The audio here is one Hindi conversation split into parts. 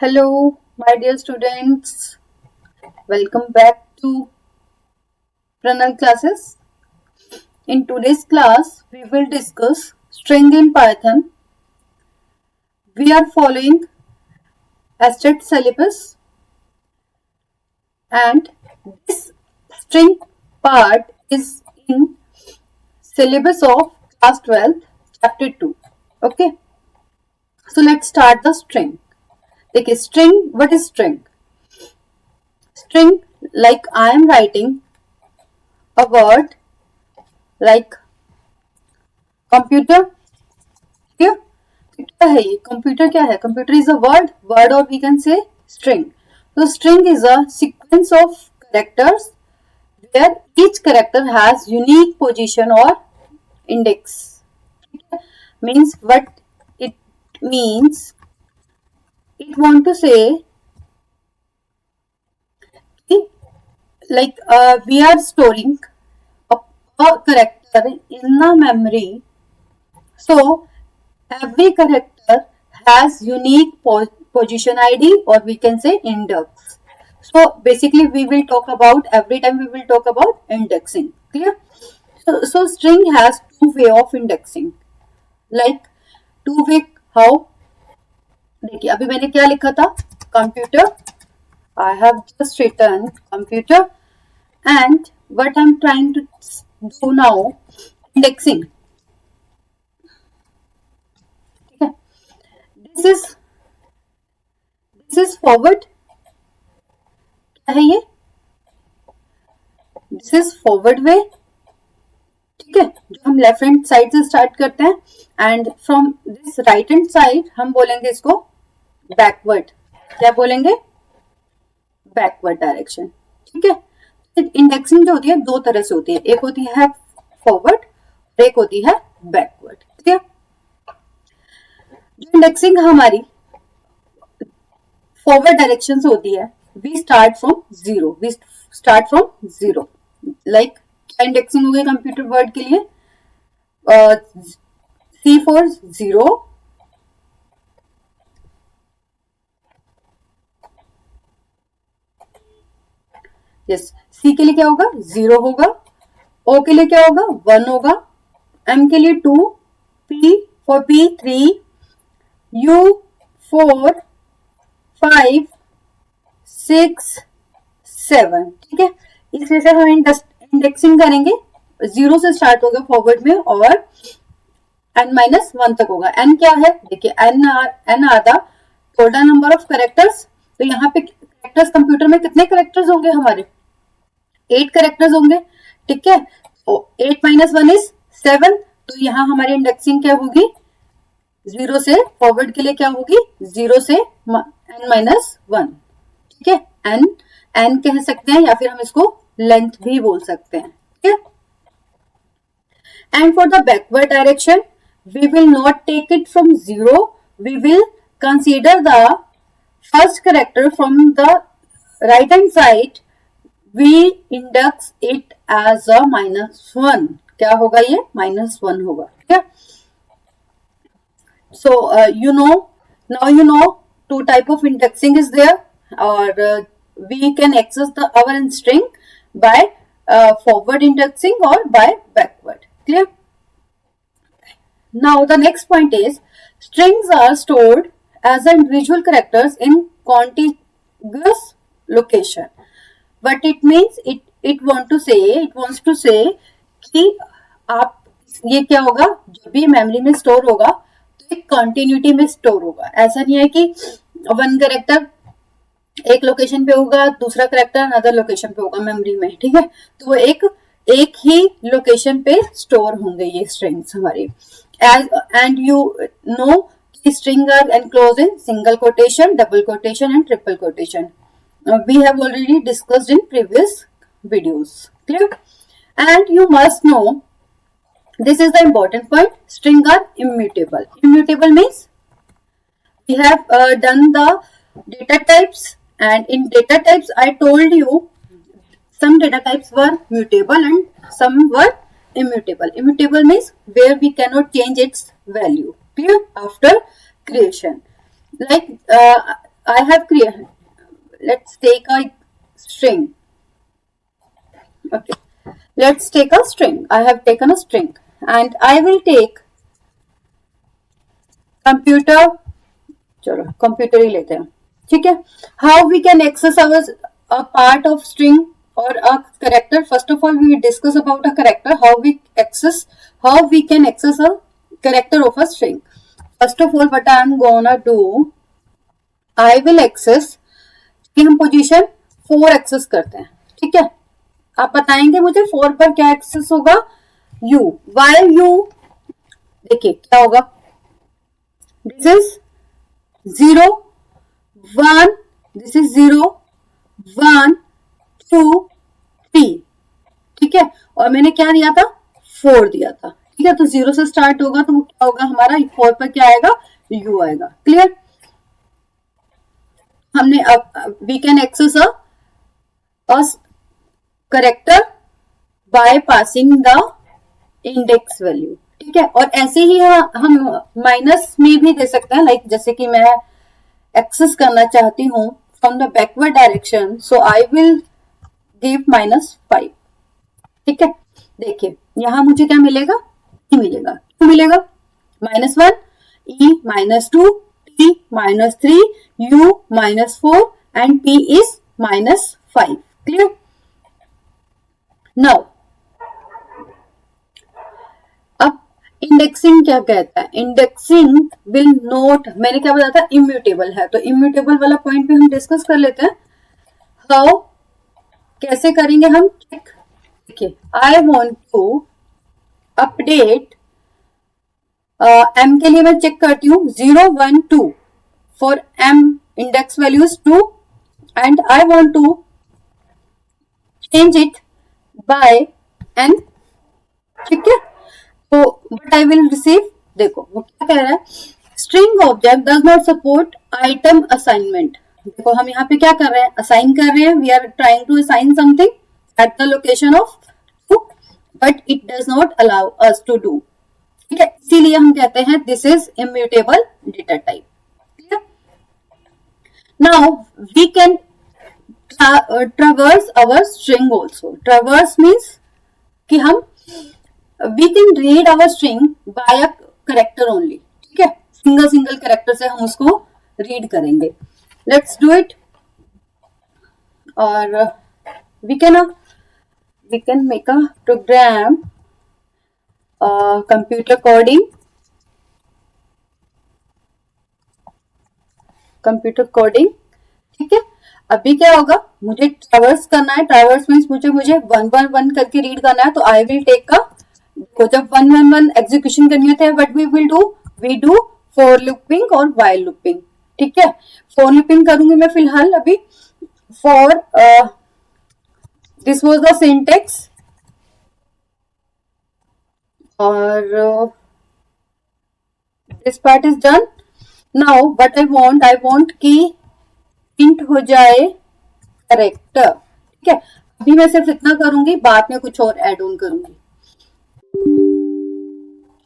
Hello, my dear students. Welcome back to Pranal classes. In today's class, we will discuss string in Python. We are following ASTET syllabus, and this string part is in syllabus of class 12, chapter 2. Okay, so let's start the string. Okay, string, what is string? String, like I am writing a word like computer here. क्या है ये कंप्यूटर? क्या है कंप्यूटर? इज अ वर्ड और वी कैन से स्ट्रिंग. तो string is a sequence of characters where each character has unique position or index. Means what it means, it want to say like we are storing a character in the memory, so every character has unique position ID, or we can say index. So basically we will talk about, every time we will talk about indexing. Clear? So string has two way of indexing. Like two way how? देखिए अभी मैंने क्या लिखा था, computer. I have just written computer, and what I'm trying to do now, indexing. This is forward. क्या है ये? दिस इज फॉरवर्ड वे. ठीक है, जो हम लेफ्ट हैंड साइड से स्टार्ट करते हैं, and from this right hand side हम बोलेंगे इसको बैकवर्ड. क्या बोलेंगे? Backward direction. ठीक है, इंडेक्सिंग जो होती है दो तरह से होती है, एक होती है फॉरवर्ड और एक होती है बैकवर्ड. ठीक है, जो इंडेक्सिंग हमारी फॉरवर्ड डायरेक्शन से होती है, we start from zero. Like क्या इंडेक्सिंग हो गई कंप्यूटर वर्ड के लिए? C for zero, yes. C के लिए क्या होगा? जीरो होगा. ओ के लिए क्या होगा? वन होगा. एम के लिए two, P for P three, U four, five, six, seven. ठीक है, इस वजह से हम इंडेक्सिंग करेंगे. जीरो से स्टार्ट होगा फॉरवर्ड में और n माइनस वन तक होगा. n क्या है? देखिए n are the total number of characters. तो यहाँ पे कैरेक्टर्स, कंप्यूटर में कितने कैरेक्टर्स होंगे हमारे? 8 कैरेक्टर्स होंगे. ठीक है, तो 8 माइनस वन इज 7. तो यहाँ हमारी इंडेक्सिंग क्या होगी? जीरो से फॉरवर्ड के लिए क्या होगी? जीरो से n माइनस वन. ठीक है, n कह सकते हैं या फिर हम इसको लेंथ भी बोल सकते हैं. ठीक है, and for the backward direction we will not take it from zero. We will consider the first character from the right hand side. We index it as a -1. क्या होगा ये? -1 होगा. ठीक है, so now you know two type of indexing is there, or we can access our string by forward indexing or by backward. Clear? Now the next point is, strings are stored as individual characters in contiguous location. What it means, it wants to say कि आप ये क्या होगा, जब भी मेमोरी में स्टोर होगा तो एक कंटिन्यूटी में स्टोर होगा. ऐसा नहीं है कि वन कैरेक्टर एक लोकेशन पे होगा, दूसरा कैरेक्टर अनदर लोकेशन पे होगा मेमोरी में. ठीक है, तो वो एक ही लोकेशन पे स्टोर होंगे ये स्ट्रिंग्स हमारी. And you know string are enclosed in single quotation, double quotation and triple quotation. We have already discussed in previous videos. Clear? And you must know, this is the important point, string are immutable. Immutable means we have done the data types, and in data types I told you some data types were mutable and some were immutable. Immutable means where we cannot change its value. Clear? After creation, like I have created, let's take a string. Okay, let's take a string. I have taken a string and I will take computer. चलो कंप्यूटर ही लेते हैं, ठीक है. How we can access our a part of string और a character. First of all we will discuss about a character, how we can access a character of a string. First of all what I am gonna do, I will access कि हम पोजीशन 4 एक्सेस करते हैं, ठीक है. आप बताएंगे मुझे 4 पर क्या एक्सेस होगा. यू, वाई यू, देखिए क्या होगा. दिस इज 0 1, दिस इज 0 1 2 3, ठीक है. और मैंने क्या दिया था, 4 दिया था, ठीक है. तो 0 से स्टार्ट होगा तो वो क्या होगा हमारा, 4 पर क्या आएगा, यू आएगा. क्लियर. हमने अब we can access a character by passing the index value, ठीक है. और ऐसे ही हम माइनस में भी दे सकते हैं. लाइक जैसे कि मैं एक्सेस करना चाहती हूँ from the backward direction, so I will give -5, ठीक है. देखिए यहां मुझे क्या मिलेगा, ई मिलेगा. क्यों मिलेगा, -1 ई -2 T -3 you -4 and P is -5. Clear. Now अब इंडेक्सिंग क्या कहता है. इंडेक्सिंग विल नोट, मैंने क्या बताया था, इम्यूटेबल है. तो इम्यूटेबल वाला पॉइंट भी हम डिस्कस कर लेते हैं. हाउ, कैसे करेंगे हम चेक. देखिए I want to update, M के लिए मैं चेक करती हूँ 0 1 2 for M index values 2 and I want to change it by N, ठीक है. तो व्हाट आई विल रिसीव, देखो वो क्या कह रहा है, string object does not support item assignment. देखो हम यहाँ पे क्या कर रहे हैं, असाइन कर रहे हैं. We are trying to assign something at the location of 2 but it does not allow us to do, ठीक है. इसीलिए हम कहते हैं this is immutable data type. Now we can traverse our string also. Traverse means कि हम we can read our string by a character only, ठीक है. सिंगल कैरेक्टर से हम उसको रीड करेंगे. Let's do it. और we can make a program, computer coding, ठीक है. अभी क्या होगा, मुझे ट्रैवर्स करना है. ट्रैवर्स मीन्स मुझे 1 1 1 करके रीड करना है. तो आई विल टेक का, तो जब 1 1 1 एग्जीक्यूशन करनी होती है what we will do, we do for looping और व्हाइल लूपिंग, ठीक है. फॉर लूपिंग करूंगी मैं फिलहाल अभी. For this was the syntax और this part is done. Now what I want कि प्रिंट हो जाए करेक्टर, ठीक है. अभी मैं सिर्फ इतना करूंगी, बाद में कुछ और एड ऑन करूंगी.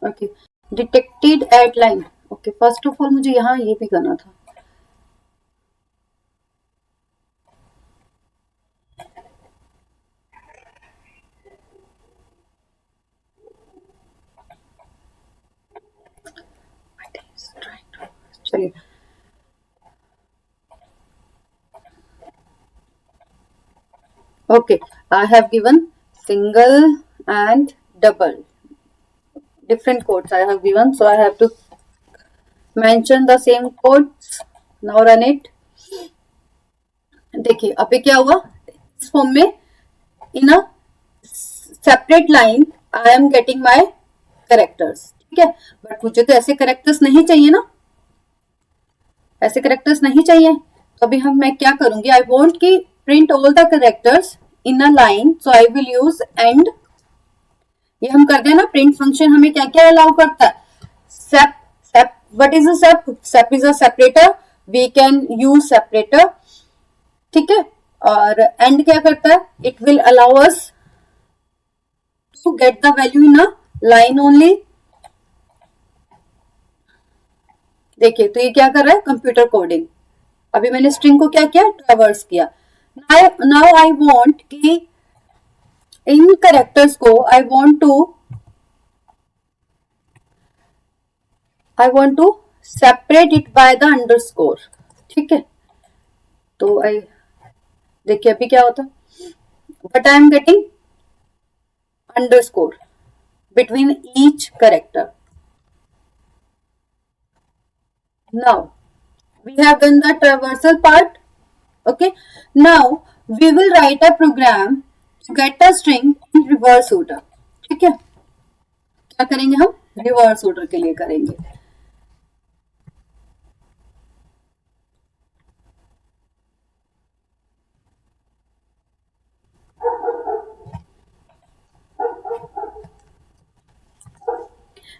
Okay, detected at line. Okay, first of all मुझे यहाँ ये भी करना था. चलिए okay, I have given single and double, different codes I have given, so I have to mention the same codes. Now run it. देखिए अभी क्या हुआ, इस फॉर्म में in a separate line I am getting my characters, ठीक है. बट मुझे तो ऐसे कैरेक्टर्स नहीं चाहिए ना, ऐसे कैरेक्टर्स नहीं चाहिए. तो अभी मैं क्या करूंगी, आई वांट की print all the characters in a line, so I will use and. ये हम करते हैं ना, प्रिंट फंक्शन हमें क्या क्या अलाउ करता है, sep. What is a sep, sep is a separator, we can use separator, ठीक है. और एंड क्या करता है, it will allow us to get the value in a line only. देखिए तो ये क्या कर रहा है, कंप्यूटर कोडिंग. अभी मैंने स्ट्रिंग को क्या किया, ट्रैवर्स किया. नाउ आई वांट कि इन कैरेक्टर्स को I want to separate it by the underscore. ठीक है, तो आई देखिए अभी क्या होता है, but I am getting underscore between each character. Now we have done the traversal part. Okay, now we will write a program to get a string in reverse order. ठीक है, क्या करेंगे हम, रिवर्स ऑर्डर के लिए करेंगे.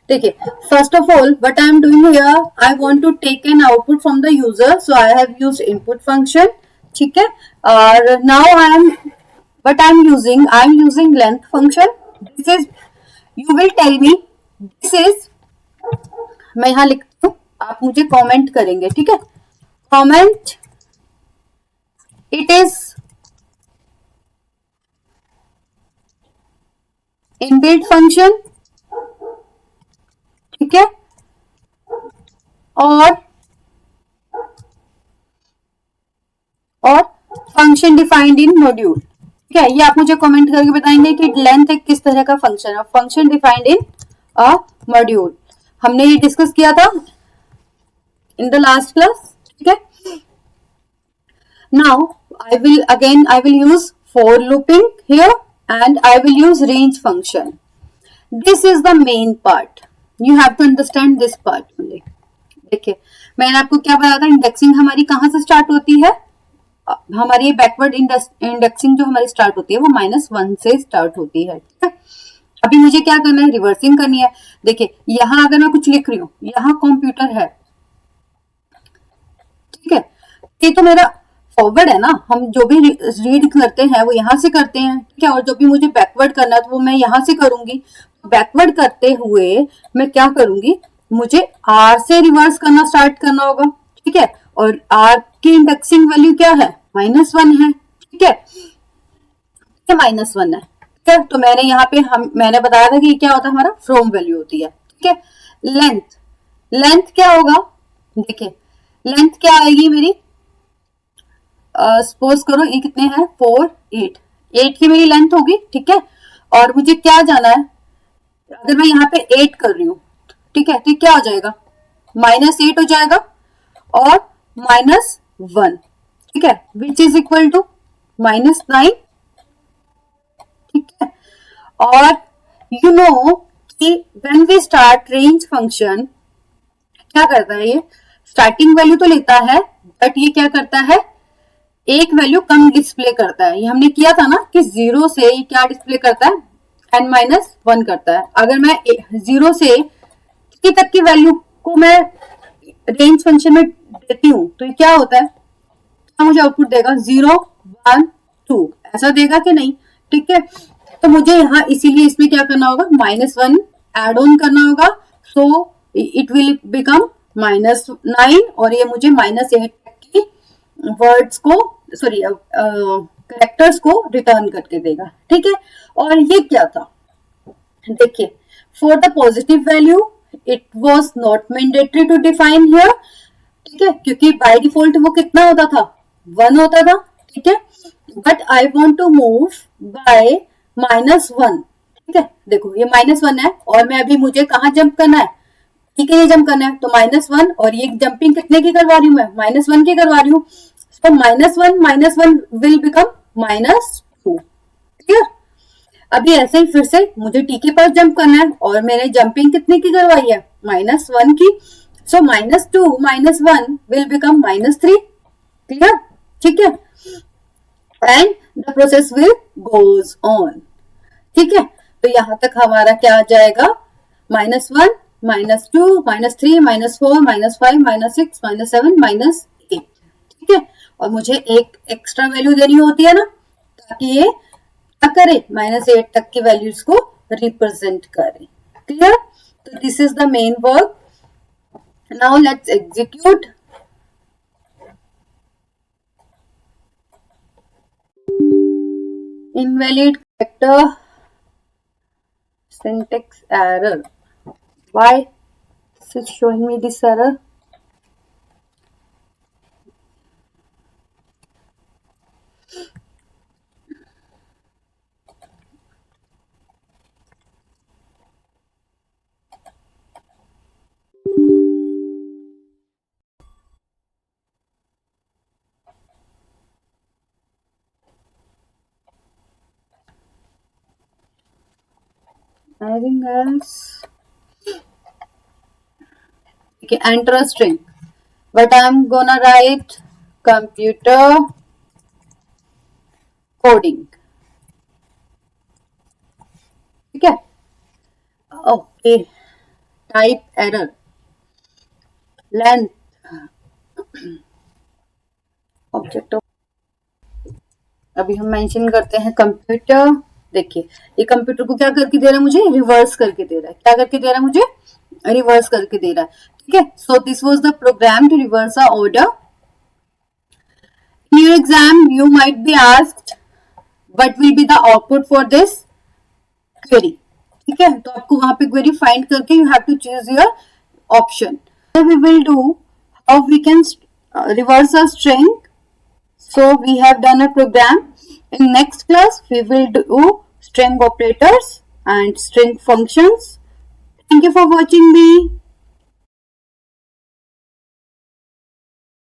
देखिए, first of all what I am doing here, I want to take an output from the user, so I have used input function. ठीक है, और now I am using length function. This is, you will tell me this is, मैं यहां लिखती हूँ, आप मुझे कमेंट करेंगे. ठीक है, comment it is inbuilt function. ठीक है, और फंक्शन डिफाइंड इन मॉड्यूल. ठीक है, ये आप मुझे कमेंट करके बताएंगे कि लेंथ एक किस तरह का फंक्शन है. Function defined in a module, हमने ये डिस्कस किया था इन द लास्ट क्लास. ठीक है, now I will use for looping here and I will use range function. This is the main part, you have to understand this part only. देखिए, मैंने आपको क्या बताया था, इंडेक्सिंग हमारी कहां से स्टार्ट होती है, हमारी बैकवर्ड इंडेक्सिंग जो हमारी स्टार्ट होती है वो -1 से स्टार्ट होती है. ठीक है, अभी मुझे क्या करना है, रिवर्सिंग करनी है. देखिए, यहां अगर मैं कुछ लिख रही हूं, यहां कंप्यूटर है. ठीक है, ये तो मेरा फॉरवर्ड है ना, हम जो भी रीड करते हैं वो यहां से करते हैं. ठीक है, और जो भी मुझे बैकवर्ड करना है तो वो मैं यहां से करूंगी. बैकवर्ड करते हुए मैं क्या करूंगी, मुझे आर से रिवर्स करना स्टार्ट करना होगा. ठीक है, और आर की इंडेक्सिंग वैल्यू क्या है, -1 है. ठीक है, -1 है. ठीक है, तो मैंने यहाँ पे मैंने बताया था कि क्या होता है, हमारा फ्रॉम वैल्यू होती है. ठीक है, लेंथ क्या होगा, देखिए लेंथ क्या आएगी मेरी, सपोज करो ये कितने हैं, 4 8 की मेरी लेंथ होगी. ठीक है, और मुझे क्या जाना है, अगर मैं यहाँ पे 8 कर रही हूं, ठीक है, तो क्या हो जाएगा, -8 हो जाएगा और -1. ठीक है, विच इज इक्वल टू -9. ठीक है, और यू नो कि when we start range function क्या करता है, ये स्टार्टिंग वैल्यू तो लेता है, बट ये क्या करता है, एक वैल्यू कम डिस्प्ले करता है. ये हमने किया था ना कि 0 से ये क्या डिस्प्ले करता है, n-1 करता है. अगर मैं 0 से कितनी तक की वैल्यू को मैं रेंज फंक्शन में देती हूं तो ये क्या होता है, क्या मुझे आउटपुट देगा, 0 1 2 ऐसा देगा कि नहीं. ठीक है, तो मुझे यहाँ इसीलिए इसमें क्या करना होगा, -1 एड ऑन करना होगा. सो इट विल बिकम -9 और ये मुझे -8 तक की वर्ड्स को, सॉरी कैरेक्टर्स को रिटर्न करके देगा. ठीक है, और ये क्या था, देखिए, for the positive value it was not mandatory to define here. ठीक है, क्योंकि बाय डिफॉल्ट वो कितना होता था, 1 होता था. ठीक है, but I want to move by -1. ठीक है, देखो ये -1 है और मैं अभी मुझे कहाँ जंप करना है, ठीक है, ये जंप करना है, तो -1 और ये जंपिंग कितने की करवा रही हूँ मैं, -1 की करवा रही हूँ. तो -1 विल बिकम -2. क्लियर, अभी ऐसे ही फिर से मुझे टी के पास जंप करना है और मैंने जंपिंग कितने की करवाई है, -1 की. सो -2 -1 विल बिकम -3. क्लियर, ठीक है, and the process will goes on. ठीक है, तो यहां तक हमारा क्या आ जाएगा, -1 -2 -3 -4 -5 -6 -7 -8. ठीक है, और मुझे एक एक्स्ट्रा वैल्यू देनी होती है ना, ताकि ये क्या करे, -8 तक की वैल्यूज को रिप्रेजेंट करे. क्लियर, तो this is the main work. Now let's execute. invalid character, syntax error. Why is it showing me this error? Anything else? Okay, enter a string. But I'm gonna write computer coding. Okay. Okay. Type error. Length. Object of. अभी हम मेंशन करते हैं कंप्यूटर. देखिए ये कंप्यूटर को क्या करके दे रहा है मुझे, रिवर्स करके दे रहा है. क्या करके दे रहा है मुझे, रिवर्स करके दे रहा है. ठीक है. So this was the program to reverse a order. In your exam you might be asked what will be the output for this query. ठीक है. तो आपको वहां पे क्वेरी फाइंड करके you have to choose your option. So we will do how we can reverse a string. So we have done a program. In next class we will do string operators and string functions. Thank you for watching me.